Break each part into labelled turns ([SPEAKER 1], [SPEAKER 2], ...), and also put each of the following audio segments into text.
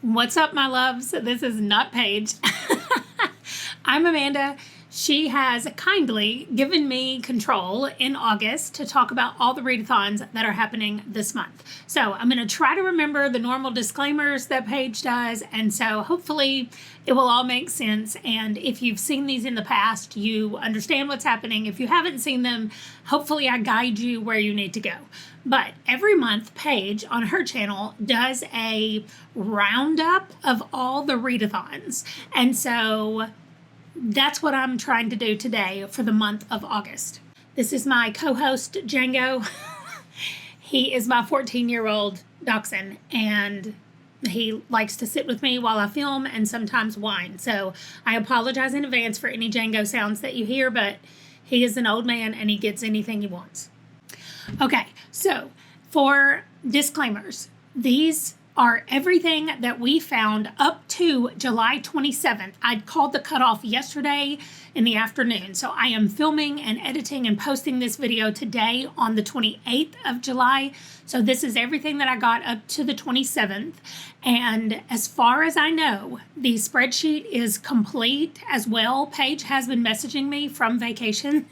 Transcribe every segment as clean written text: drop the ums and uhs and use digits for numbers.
[SPEAKER 1] What's up, my loves? This is not Paige. I'm Amanda. She has kindly given me control in August to talk about all the readathons that are happening this month. So I'm going to try to remember the normal disclaimers that Paige does, and so hopefully it will all make sense. And if you've seen these in the past, you understand what's happening. If you haven't seen them, hopefully I guide you where you need to go. But every month, Paige on her channel does a roundup of all the readathons. And so that's what I'm trying to do today for the month of August. This is my co-host, Django. He is my 14-year-old dachshund, and he likes to sit with me while I film and sometimes whine. So I apologize in advance for any Django sounds that you hear, but he is an old man and he gets anything he wants. Okay, so for disclaimers, these are everything that we found up to July 27th. I called the cutoff yesterday in the afternoon. So I am filming and editing and posting this video today on the 28th of July. So this is everything that I got up to the 27th. And as far as I know, the spreadsheet is complete as well. Paige has been messaging me from vacation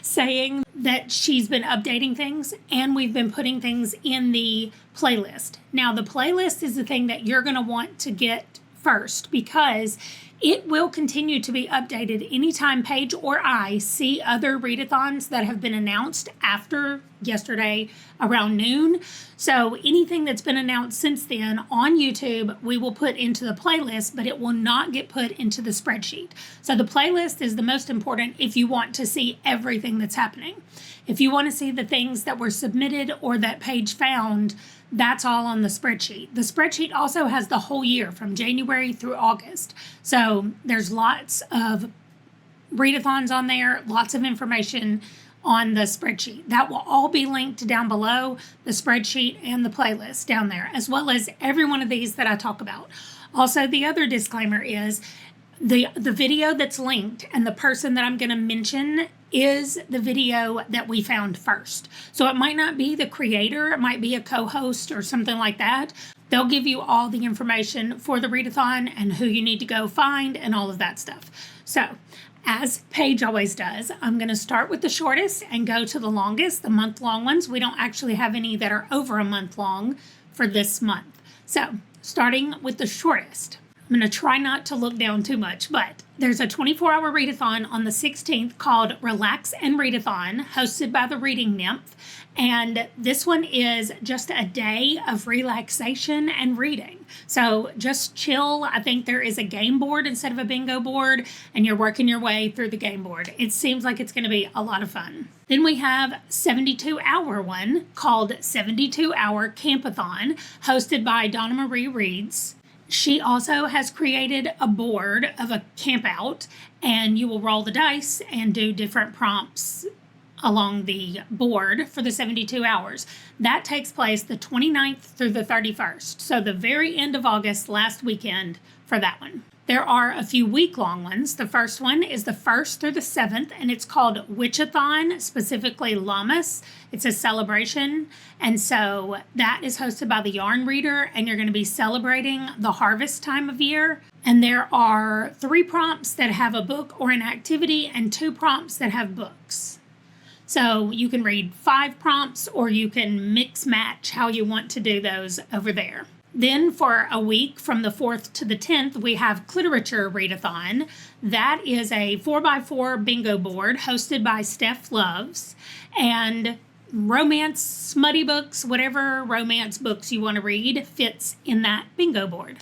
[SPEAKER 1] saying that she's been updating things and we've been putting things in the playlist. Now, the playlist is the thing that you're going to want to get first because it will continue to be updated anytime Paige or I see other readathons that have been announced after yesterday around noon. So anything that's been announced since then on YouTube, we will put into the playlist, but it will not get put into the spreadsheet. So the playlist is the most important if you want to see everything that's happening. If you want to see the things that were submitted or that Paige found, that's all on the spreadsheet. The spreadsheet also has the whole year from January through August. So there's lots of readathons on there, lots of information on the spreadsheet. That will all be linked down below, the spreadsheet and the playlist down there, as well as every one of these that I talk about. Also, the other disclaimer is the video that's linked and the person that I'm going to mention is the video that we found first. So it might not be the creator, it might be a co-host or something like that. They'll give you all the information for the readathon and who you need to go find and all of that stuff. So as Paige always does, I'm going to start with the shortest and go to the longest, the month-long ones. We don't actually have any that are over a month long for this month. So starting with the shortest. I'm going to try not to look down too much, but there's a 24-hour readathon on the 16th called Relax and Readathon, hosted by the Reading Nymph. And this one is just a day of relaxation and reading. So just chill. I think there is a game board instead of a bingo board, and you're working your way through the game board. It seems like it's going to be a lot of fun. Then we have 72-hour one called 72-Hour Campathon, hosted by Donna Marie Reads. She also has created a board of a camp out, and you will roll the dice and do different prompts along the board for the 72 hours. That takes place the 29th through the 31st. So the very end of August, last weekend for that one. There are a few week-long ones. The first one is the 1st through the 7th, and it's called Witchathon, specifically Lammas. It's a celebration, and so that is hosted by the Yarn Reader, and you're going to be celebrating the harvest time of year. And there are 3 prompts that have a book or an activity, and 2 prompts that have books. So you can read 5 prompts, or you can mix-match how you want to do those over there. Then for a week from the 4th to the 10th, we have Cliterature Readathon. That is a 4x4 bingo board hosted by Steph Loves. And romance, smutty books, whatever romance books you want to read fits in that bingo board.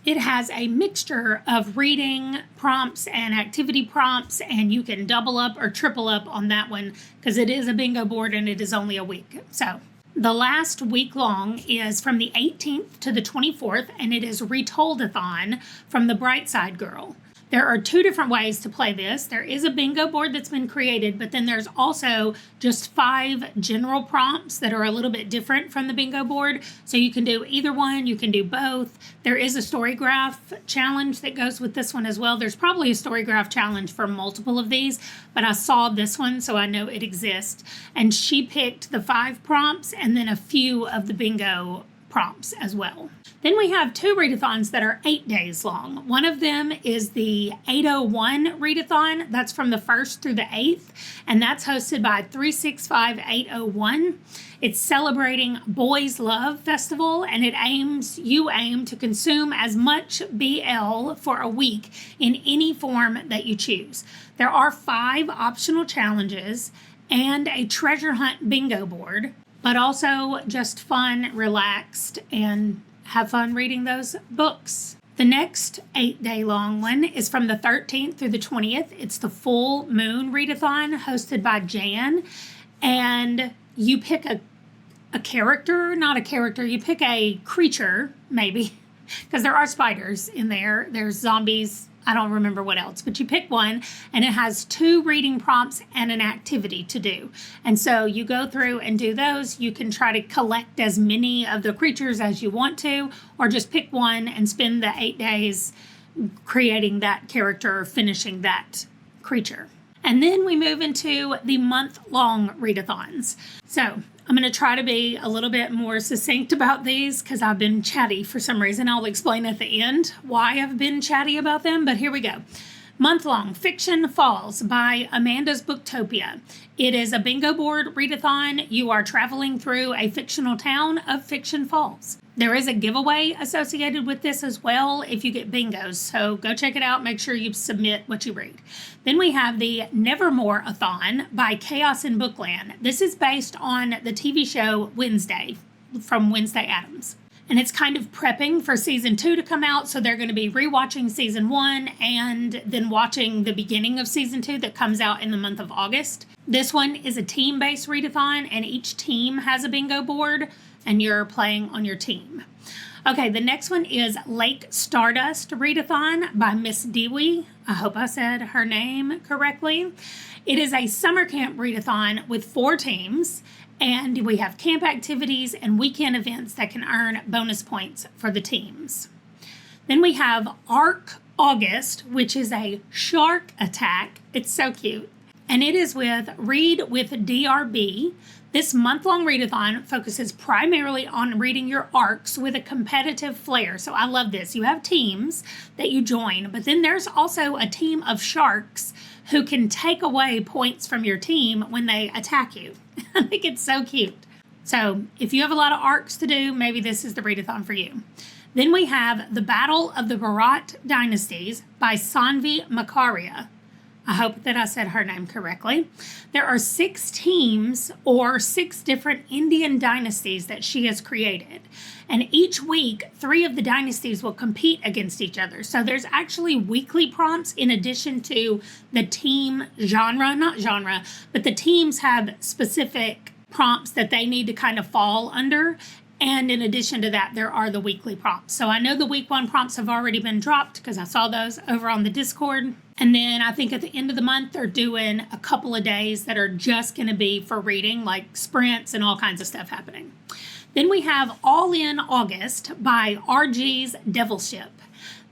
[SPEAKER 1] It has a mixture of reading prompts and activity prompts, and you can double up or triple up on that one because it is a bingo board and it is only a week. So the last week long is from the 18th to the 24th, and it is Retoldathon from the Bright Side Girl. There are 2 different ways to play this. There is a bingo board that's been created, but then there's also just 5 general prompts that are a little bit different from the bingo board. So you can do either one, you can do both. There is a storygraph challenge that goes with this one as well. There's probably a storygraph challenge for multiple of these, but I saw this one, so I know it exists. And she picked the 5 prompts and then a few of the bingo prompts as well. Then we have 2 readathons that are 8 days long. One of them is the 801 readathon. That's from the 1st through the 8th, and that's hosted by 365 801. It's celebrating Boys Love Festival, and you aim to consume as much BL for a week in any form that you choose. There are 5 optional challenges and a treasure hunt bingo board, but also just fun, relaxed, and have fun reading those books. The next 8-day long one is from the 13th through the 20th. It's the Full Moon Readathon hosted by Jan, and you pick a character, not a character, you pick a creature, maybe, because there are spiders in there. There's zombies. I don't remember what else, but you pick one, and it has 2 reading prompts and an activity to do. And so you go through and do those. You can try to collect as many of the creatures as you want to, or just pick one and spend the 8 days creating that character or finishing that creature. And then we move into the month-long readathons. So I'm going to try to be a little bit more succinct about these because I've been chatty for some reason. I'll explain at the end why I've been chatty about them, but here we go. Month-long Fiction Falls by Amanda's Booktopia. It is a bingo board readathon. You are traveling through a fictional town of Fiction Falls. There is a giveaway associated with this as well if you get bingos, so go check it out. Make sure you submit what you read. Then we have the Nevermore-a-thon by Chaos in Bookland. This is based on the TV show Wednesday from Wednesday Addams. And it's kind of prepping for season 2 to come out, so they're going to be rewatching season 1 and then watching the beginning of season 2 that comes out in the month of August. This one is a team-based readathon, and each team has a bingo board, and you're playing on your team. Okay, the next one is Lake Stardust Readathon by Miss Dewey. I hope I said her name correctly. It is a summer camp readathon with 4 teams, and we have camp activities and weekend events that can earn bonus points for the teams. Then we have Arc August, which is a shark attack. It's so cute. And it is with Read with DRB. This month-long readathon focuses primarily on reading your arcs with a competitive flair. So I love this. You have teams that you join, but then there's also a team of sharks who can take away points from your team when they attack you. I think it's so cute. So if you have a lot of arcs to do, maybe this is the readathon for you. Then we have The Battle of the Bharat Dynasties by Sanvi Makaria. I hope that I said her name correctly. There are 6 teams or 6 different Indian dynasties that she has created. And each week, 3 of the dynasties will compete against each other. So there's actually weekly prompts in addition to the team genre, not genre, but the teams have specific prompts that they need to kind of fall under. And in addition to that, there are the weekly prompts. So I know the week 1 prompts have already been dropped because I saw those over on the Discord. And then I think at the end of the month, they're doing a couple of days that are just going to be for reading, like sprints and all kinds of stuff happening. Then we have All In August by RG's Devilship.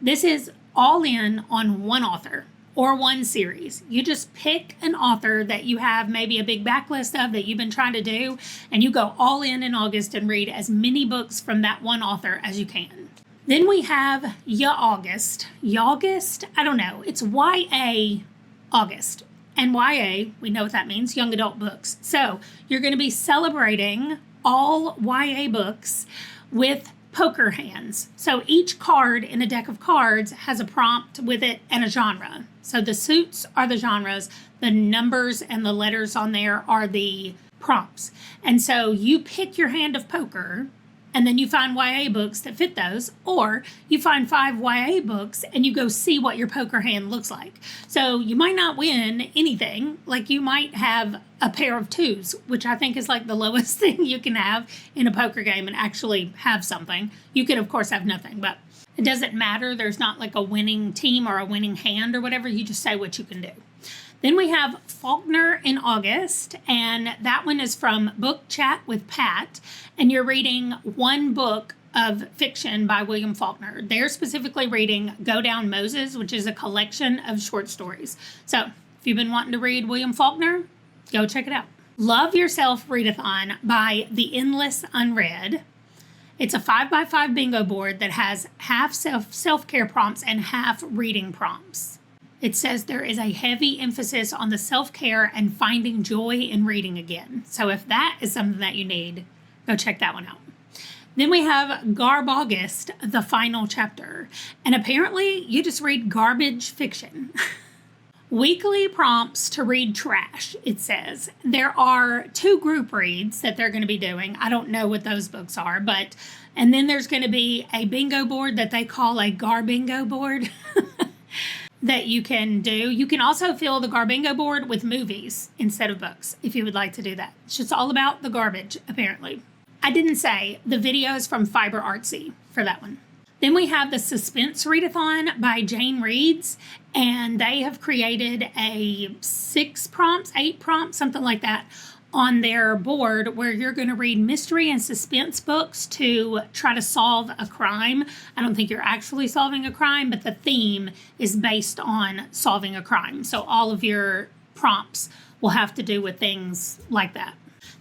[SPEAKER 1] This is all in on one author or one series. You just pick an author that you have maybe a big backlist of that you've been trying to do, and you go all in August and read as many books from that one author as you can. Then we have August. Yawgust? I don't know. It's YA August. And YA, we know what that means, young adult books. So you're going to be celebrating all YA books with poker hands. So each card in a deck of cards has a prompt with it and a genre. So the suits are the genres, the numbers and the letters on there are the prompts. And so you pick your hand of poker, and then you find YA books that fit those, or you find 5 YA books and you go see what your poker hand looks like. So you might not win anything, like you might have a pair of 2s, which I think is like the lowest thing you can have in a poker game and actually have something. You could, of course, have nothing, but it doesn't matter. There's not like a winning team or a winning hand or whatever. You just say what you can do. Then we have Faulkner in August, and that one is from Book Chat with Pat, and you're reading one book of fiction by William Faulkner. They're specifically reading Go Down Moses, which is a collection of short stories. So if you've been wanting to read William Faulkner, go check it out. Love Yourself Readathon by The Endless Unread. It's a 5x5 bingo board that has half self-care prompts and half reading prompts. It says there is a heavy emphasis on the self-care and finding joy in reading again. So if that is something that you need, go check that one out. Then we have Garb August, the final chapter. And apparently you just read garbage fiction. Weekly prompts to read trash, it says. There are 2 group reads that they're going to be doing. I don't know what those books are, and then there's going to be a bingo board that they call a Garbingo board that you can do. You can also fill the Garbingo board with movies instead of books if you would like to do that. It's just all about the garbage, apparently. I didn't say the video is from Fiber Artsy for that one. Then we have the Suspense Readathon by Jane Reads, and they have created a 8 prompts, something like that, on their board where you're going to read mystery and suspense books to try to solve a crime. I don't think you're actually solving a crime, but the theme is based on solving a crime. So all of your prompts will have to do with things like that.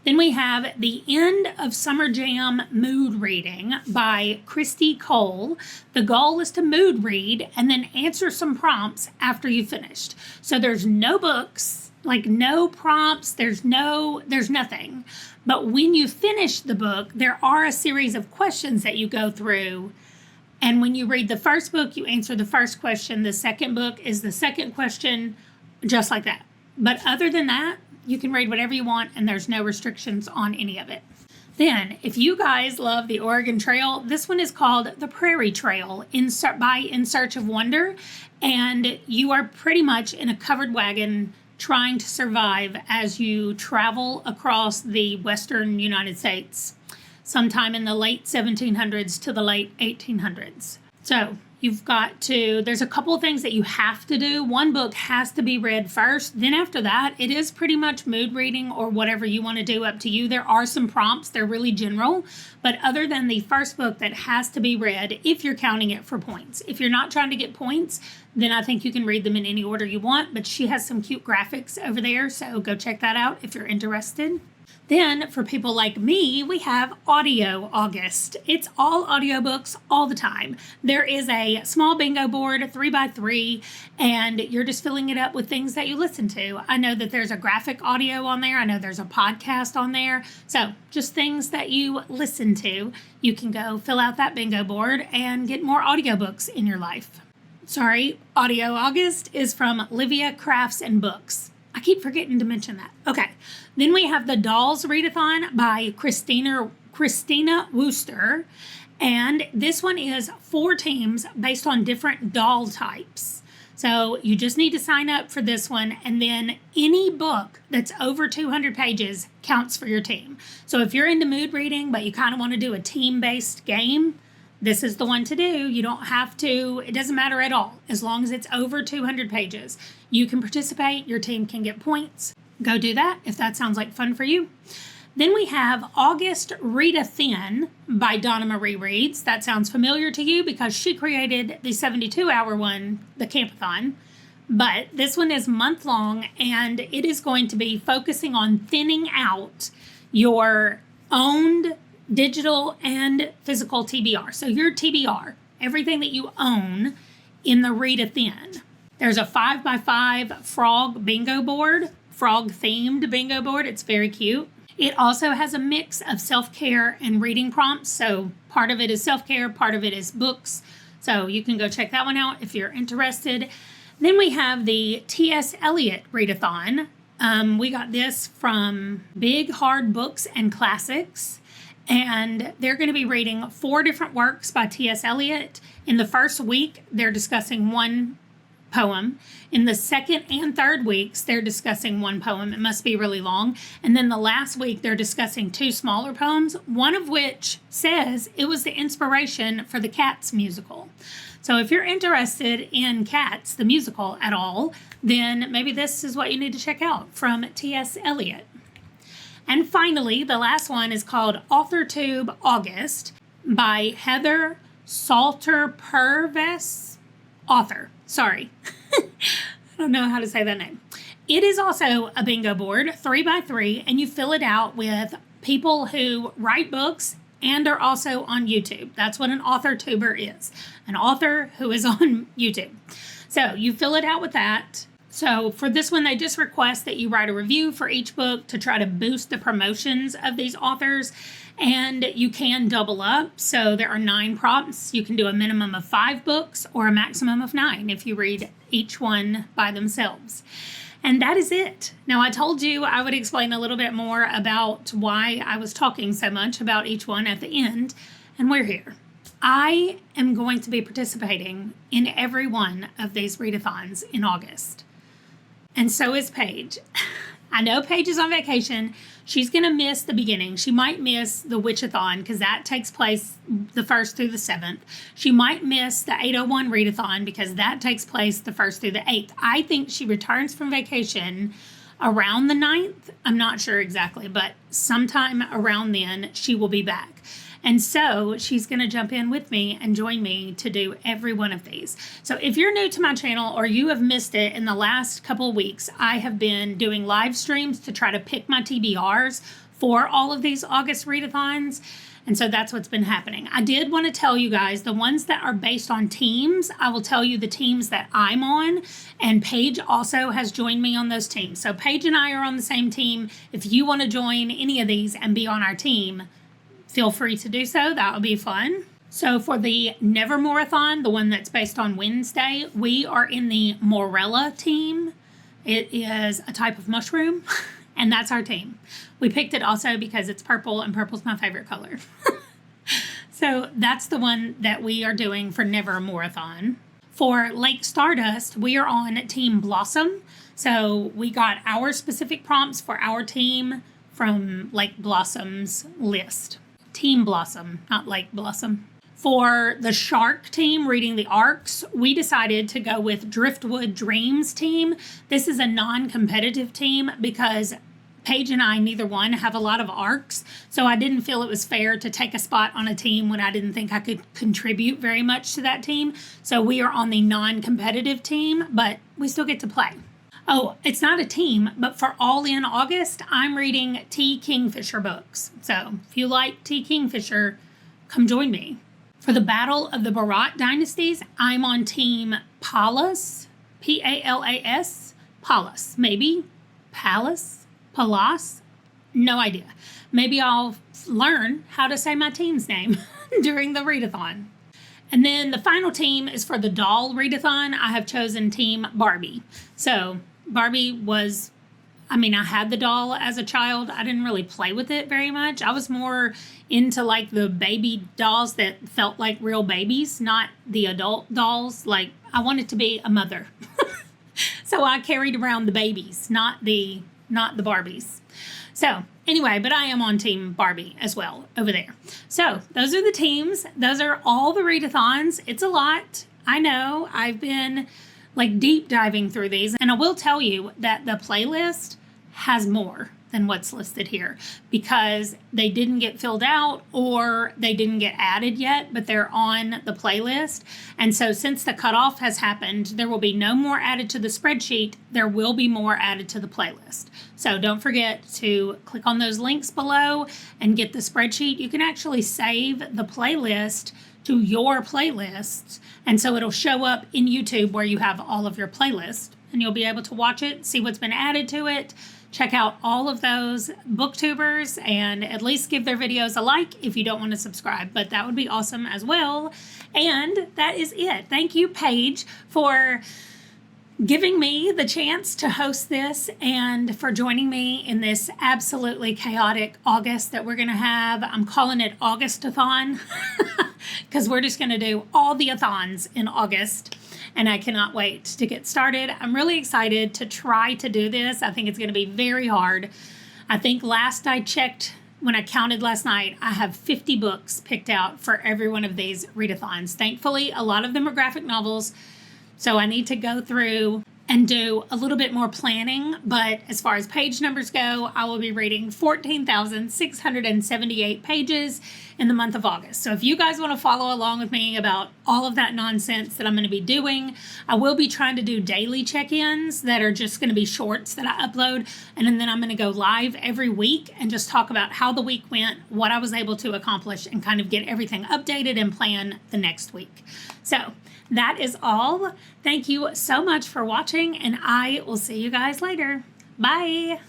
[SPEAKER 1] Then we have the End of Summer Jam Mood Reading by Christy Cole. The goal is to mood read and then answer some prompts after you've finished. So there's no books, like no prompts, there's nothing. But when you finish the book, there are a series of questions that you go through. And when you read the first book, you answer the first question. The second book is the second question, just like that. But other than that, you can read whatever you want, and there's no restrictions on any of it. Then, if you guys love the Oregon Trail, this one is called The Prairie Trail by In Search of Wonder, and you are pretty much in a covered wagon trying to survive as you travel across the western United States, sometime in the late 1700s to the late 1800s. So, there's a couple of things that you have to do. One book has to be read first. Then after that, it is pretty much mood reading or whatever you want to do, up to you. There are some prompts. They're really general. But other than the first book that has to be read, if you're counting it for points. If you're not trying to get points, then I think you can read them in any order you want. But she has some cute graphics over there, so go check that out if you're interested. Then, for people like me, we have Audio August. It's all audiobooks all the time. There is a small bingo board, 3x3, and you're just filling it up with things that you listen to. I know that there's a graphic audio on there. I know there's a podcast on there. So, just things that you listen to. You can go fill out that bingo board and get more audiobooks in your life. Audio August is from Livia Crafts and Books. I keep forgetting to mention that. Okay. Then we have the Dolls Readathon by Christina Wooster. And this one is 4 teams based on different doll types. So you just need to sign up for this one. And then any book that's over 200 pages counts for your team. So if you're into mood reading, but you kind of want to do a team-based game, this is the one to do. You don't have to, it doesn't matter at all. As long as it's over 200 pages, you can participate. Your team can get points. Go do that if that sounds like fun for you. Then we have August Readathon by Donna Marie Reads. That sounds familiar to you because she created the 72-hour one, the Campathon. But this one is month-long, and it is going to be focusing on thinning out your owned digital and physical TBR. So your TBR, everything that you own in the Readathon. There's a 5x5 frog bingo board, frog-themed bingo board. It's very cute. It also has a mix of self-care and reading prompts. So part of it is self-care, part of it is books. So you can go check that one out if you're interested. Then we have the T.S. Eliot Readathon. We got this from Big Hard Books and Classics. And they're going to be reading 4 different works by T.S. Eliot. In the first week, they're discussing one poem. In the second and third weeks, they're discussing one poem. It must be really long. And then the last week, they're discussing 2 smaller poems, one of which says it was the inspiration for the Cats musical. So if you're interested in Cats, the musical, at all, then maybe this is what you need to check out from T.S. Eliot. And finally, the last one is called AuthorTube August by Heather Salter-Purves. I don't know how to say that name. It is also a bingo board, 3x3, and you fill it out with people who write books and are also on YouTube. That's what an author tuber is, an author who is on YouTube. So you fill it out with that. So for this one, they just request that you write a review for each book to try to boost the promotions of these authors. And you can double up. So there are 9 prompts. You can do a minimum of 5 books or a maximum of 9 if you read each one by themselves. And that is it. Now, I told you I would explain a little bit more about why I was talking so much about each one at the end, and we're here. I am going to be participating in every one of these readathons in August. And so is Paige. I know Paige is on vacation. She's going to miss the beginning. She might miss the Witchathon because that takes place the 1st through the 7th. She might miss the 801 Readathon because that takes place the 1st through the 8th. I think she returns from vacation around the 9th. I'm not sure exactly, but sometime around then she will be back. And so she's going to jump in with me and join me to do every one of these. So if you're new to my channel or you have missed it in the last couple of weeks, I have been doing live streams to try to pick my TBRs for all of these August readathons. And so that's what's been happening. I did want to tell you guys the ones that are based on teams. I will tell you the teams that I'm on. And Paige also has joined me on those teams. So Paige and I are on the same team. If you want to join any of these and be on our team, feel free to do so. That would be fun. So for the Nevermoreathon, the one that's based on Wednesday, we are in the Morella team. It is a type of mushroom, and that's our team. We picked it also because it's purple, and purple's my favorite color. So that's the one that we are doing for Nevermoreathon. For Lake Stardust, we are on Team Blossom. So we got our specific prompts for our team from Lake Blossom's list. Team Blossom, not Lake Blossom. For the Shark team, reading the arcs, we decided to go with Driftwood Dreams team. This is a non-competitive team because Paige and I, neither one, have a lot of arcs. So I didn't feel it was fair to take a spot on a team when I didn't think I could contribute very much to that team. So we are on the non-competitive team, but we still get to play. Oh, it's not a team, but for All In August, I'm reading T. Kingfisher books. So if you like T. Kingfisher, come join me. For the Battle of the Bharat Dynasties, I'm on Team Pallas, P-A-L-A-S, Pallas, maybe Pallas, no idea. Maybe I'll learn how to say my team's name during the readathon. And then the final team is for the doll readathon. I have chosen Team Barbie. So Barbie was, I had the doll as a child. I didn't really play with it very much. I was more into like the baby dolls that felt like real babies, not the adult dolls. Like I wanted to be a mother. So I carried around the babies, not the Barbies. So anyway, but I am on Team Barbie as well over there. So those are the teams. Those are all the readathons. It's a lot. I know. I've been like deep diving through these. And I will tell you that the playlist has more than what's listed here because they didn't get filled out or they didn't get added yet, but they're on the playlist. And so since the cutoff has happened, there will be no more added to the spreadsheet. There will be more added to the playlist. So don't forget to click on those links below and get the spreadsheet. You can actually save the playlist to your playlists. And so it'll show up in YouTube where you have all of your playlists and you'll be able to watch it, see what's been added to it, check out all of those booktubers and at least give their videos a like if you don't want to subscribe, but that would be awesome as well. And that is it. Thank you, Paige, for giving me the chance to host this and for joining me in this absolutely chaotic August that we're going to have. I'm calling it Augustathon because we're just going to do all the athons in August. And I cannot wait to get started. I'm really excited to try to do this. I think it's going to be very hard. I think last I checked, when I counted last night, I have 50 books picked out for every one of these readathons. Thankfully, a lot of them are graphic novels. So I need to go through and do a little bit more planning. But as far as page numbers go, I will be reading 14,678 pages in the month of August. So if you guys want to follow along with me about all of that nonsense that I'm going to be doing, I will be trying to do daily check-ins that are just going to be shorts that I upload. And then I'm going to go live every week and just talk about how the week went, what I was able to accomplish, and kind of get everything updated and plan the next week. So that is all. Thank you so much for watching, and I will see you guys later. Bye.